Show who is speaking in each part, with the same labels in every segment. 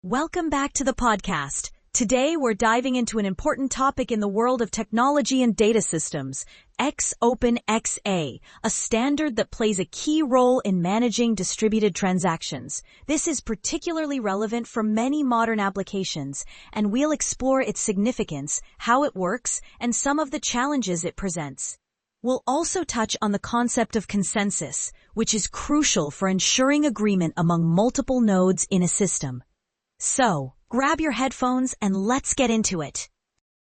Speaker 1: Welcome back to the podcast. Today we're diving into an important topic in the world of technology and data systems, XOpenXA, a standard that plays a key role in managing distributed transactions. This is particularly relevant for many modern applications, and we'll explore its significance, how it works, and some of the challenges it presents. We'll also touch on the concept of consensus, which is crucial for ensuring agreement among multiple nodes in a system. So, grab your headphones and let's get into it.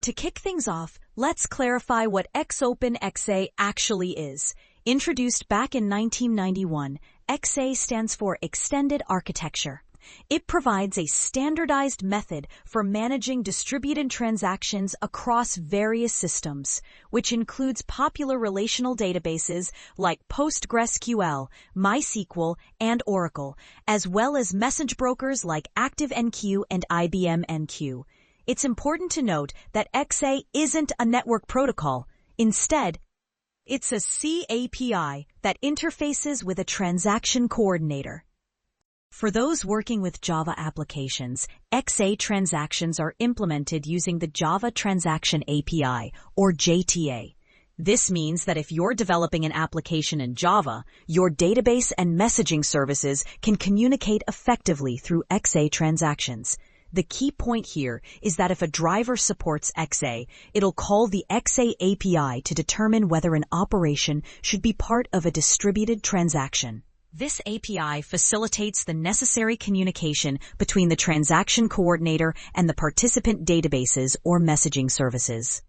Speaker 1: To kick things off, let's clarify what XOpenXA actually is. Introduced back in 1991, XA stands for Extended Architecture. It provides a standardized method for managing distributed transactions across various systems, which includes popular relational databases like PostgreSQL, MySQL, and Oracle, as well as message brokers like ActiveMQ and IBM NQ. It's important to note that XA isn't a network protocol. Instead, it's a C API that interfaces with a transaction coordinator. For those working with Java applications, XA transactions are implemented using the Java Transaction API, or JTA. This means that if you're developing an application in Java, your database and messaging services can communicate effectively through XA transactions. The key point here is that if a driver supports XA, it'll call the XA API to determine whether an operation should be part of a distributed transaction. This API facilitates the necessary communication between the transaction coordinator and the participant databases or messaging services.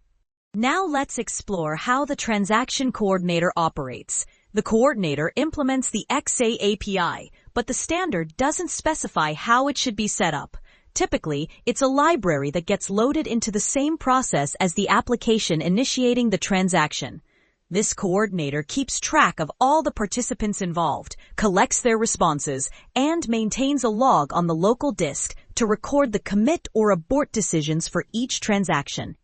Speaker 1: Now let's explore how the transaction coordinator operates. The coordinator implements the XA API, but the standard doesn't specify how it should be set up. Typically, it's a library that gets loaded into the same process as the application initiating the transaction. This coordinator keeps track of all the participants involved, collects their responses, and maintains a log on the local disk to record the commit or abort decisions for each transaction.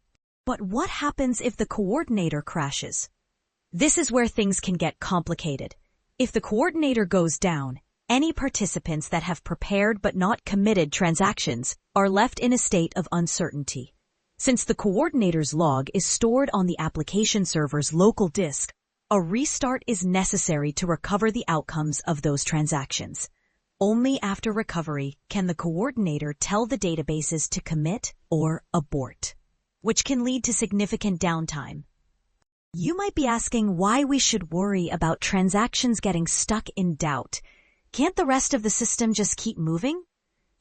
Speaker 1: But what happens if the coordinator crashes? This is where things can get complicated. If the coordinator goes down, any participants that have prepared but not committed transactions are left in a state of uncertainty. Since the coordinator's log is stored on the application server's local disk, a restart is necessary to recover the outcomes of those transactions. Only after recovery can the coordinator tell the databases to commit or abort, which can lead to significant downtime. You might be asking why we should worry about transactions getting stuck in doubt. Can't the rest of the system just keep moving?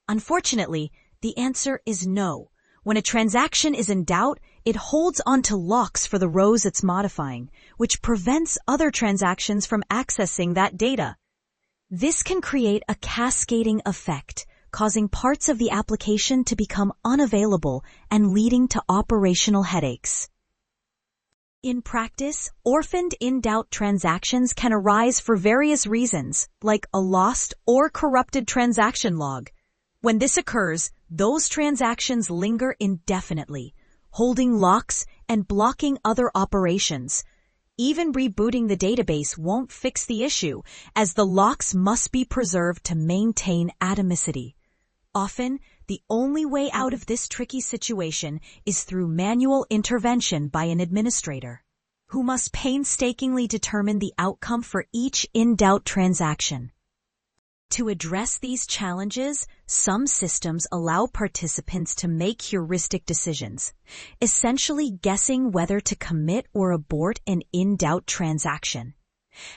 Speaker 1: Unfortunately, the answer is no. When a transaction is in doubt, it holds onto locks for the rows it's modifying, which prevents other transactions from accessing that data. This can create a cascading effect, causing parts of the application to become unavailable and leading to operational headaches. In practice, orphaned in-doubt transactions can arise for various reasons, like a lost or corrupted transaction log. When this occurs, those transactions linger indefinitely, holding locks and blocking other operations. Even rebooting the database won't fix the issue, as the locks must be preserved to maintain atomicity. Often, the only way out of this tricky situation is through manual intervention by an administrator, who must painstakingly determine the outcome for each in-doubt transaction. To address these challenges, some systems allow participants to make heuristic decisions, essentially guessing whether to commit or abort an in-doubt transaction.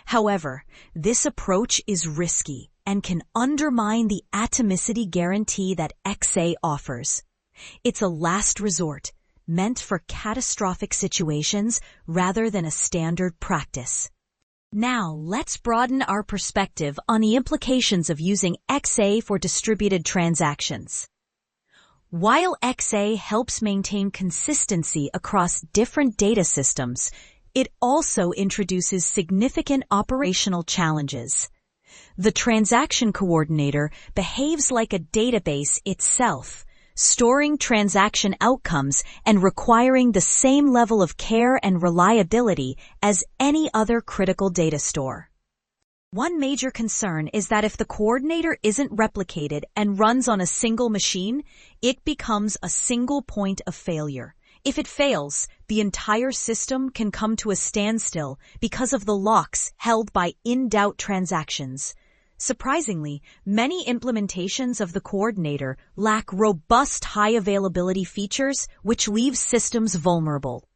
Speaker 1: However, this approach is risky and can undermine the atomicity guarantee that XA offers. It's a last resort, meant for catastrophic situations rather than a standard practice. Now, let's broaden our perspective on the implications of using XA for distributed transactions. While XA helps maintain consistency across different data systems, it also introduces significant operational challenges. The transaction coordinator behaves like a database itself, storing transaction outcomes and requiring the same level of care and reliability as any other critical data store. One major concern is that if the coordinator isn't replicated and runs on a single machine, it becomes a single point of failure. If it fails, the entire system can come to a standstill because of the locks held by in-doubt transactions. Surprisingly, many implementations of the coordinator lack robust high-availability features, which leaves systems vulnerable.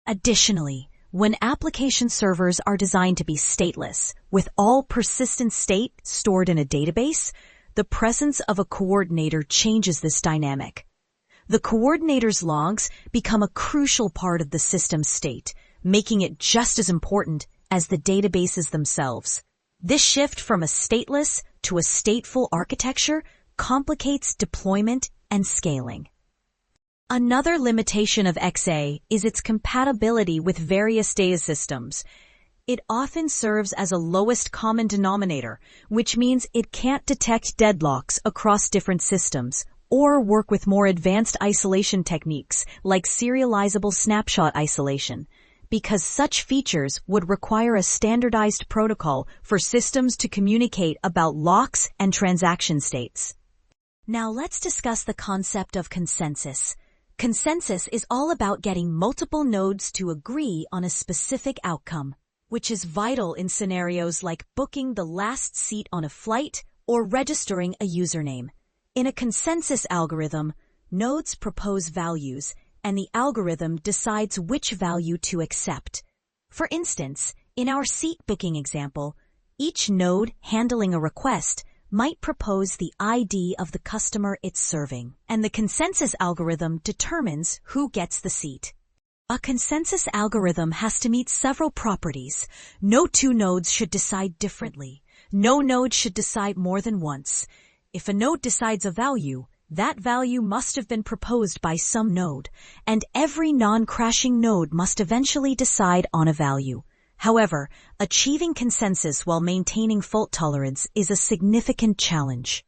Speaker 1: Additionally, when application servers are designed to be stateless, with all persistent state stored in a database, the presence of a coordinator changes this dynamic. The coordinator's logs become a crucial part of the system's state, making it just as important as the databases themselves. This shift from a stateless to a stateful architecture complicates deployment and scaling. Another limitation of XA is its compatibility with various data systems. It often serves as a lowest common denominator, which means it can't detect deadlocks across different systems or work with more advanced isolation techniques like serializable snapshot isolation, because such features would require a standardized protocol for systems to communicate about locks and transaction states. Now let's discuss the concept of consensus. Consensus is all about getting multiple nodes to agree on a specific outcome, which is vital in scenarios like booking the last seat on a flight or registering a username. In a consensus algorithm, nodes propose values, and the algorithm decides which value to accept. For instance, in our seat booking example, each node handling a request might propose the ID of the customer it's serving, and the consensus algorithm determines who gets the seat. A consensus algorithm has to meet several properties. No two nodes should decide differently. No node should decide more than once. If a node decides a value, that value must have been proposed by some node, and every non-crashing node must eventually decide on a value. However, achieving consensus while maintaining fault tolerance is a significant challenge.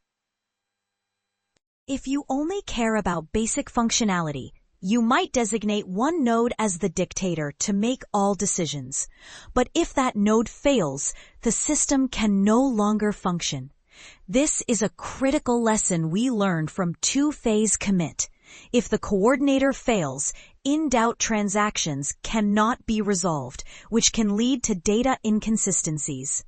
Speaker 1: If you only care about basic functionality, you might designate one node as the dictator to make all decisions. But if that node fails, the system can no longer function. This is a critical lesson we learned from two-phase commit. If the coordinator fails, in-doubt transactions cannot be resolved, which can lead to data inconsistencies.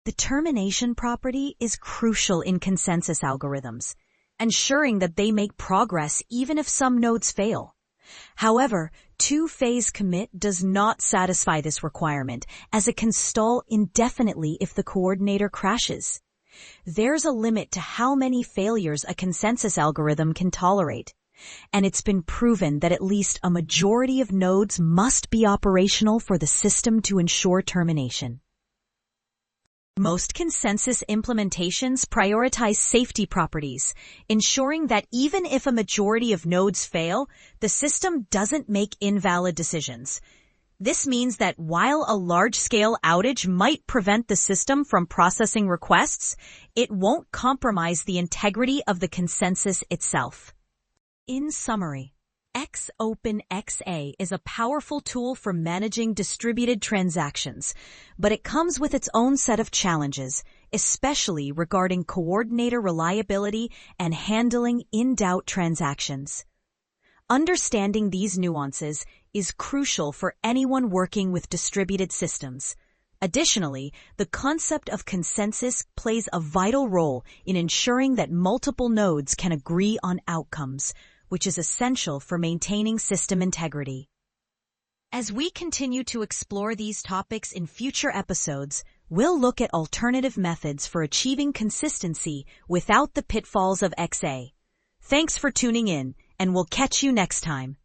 Speaker 1: The termination property is crucial in consensus algorithms, ensuring that they make progress even if some nodes fail. However, two-phase commit does not satisfy this requirement, as it can stall indefinitely if the coordinator crashes. There's a limit to how many failures a consensus algorithm can tolerate, and it's been proven that at least a majority of nodes must be operational for the system to ensure termination. Most consensus implementations prioritize safety properties, ensuring that even if a majority of nodes fail, the system doesn't make invalid decisions. This means that while a large-scale outage might prevent the system from processing requests, it won't compromise the integrity of the consensus itself. In summary, XOpenXA is a powerful tool for managing distributed transactions, but it comes with its own set of challenges, especially regarding coordinator reliability and handling in-doubt transactions. Understanding these nuances is crucial for anyone working with distributed systems. Additionally, the concept of consensus plays a vital role in ensuring that multiple nodes can agree on outcomes, which is essential for maintaining system integrity. As we continue to explore these topics in future episodes, we'll look at alternative methods for achieving consistency without the pitfalls of XA. Thanks for tuning in, and we'll catch you next time.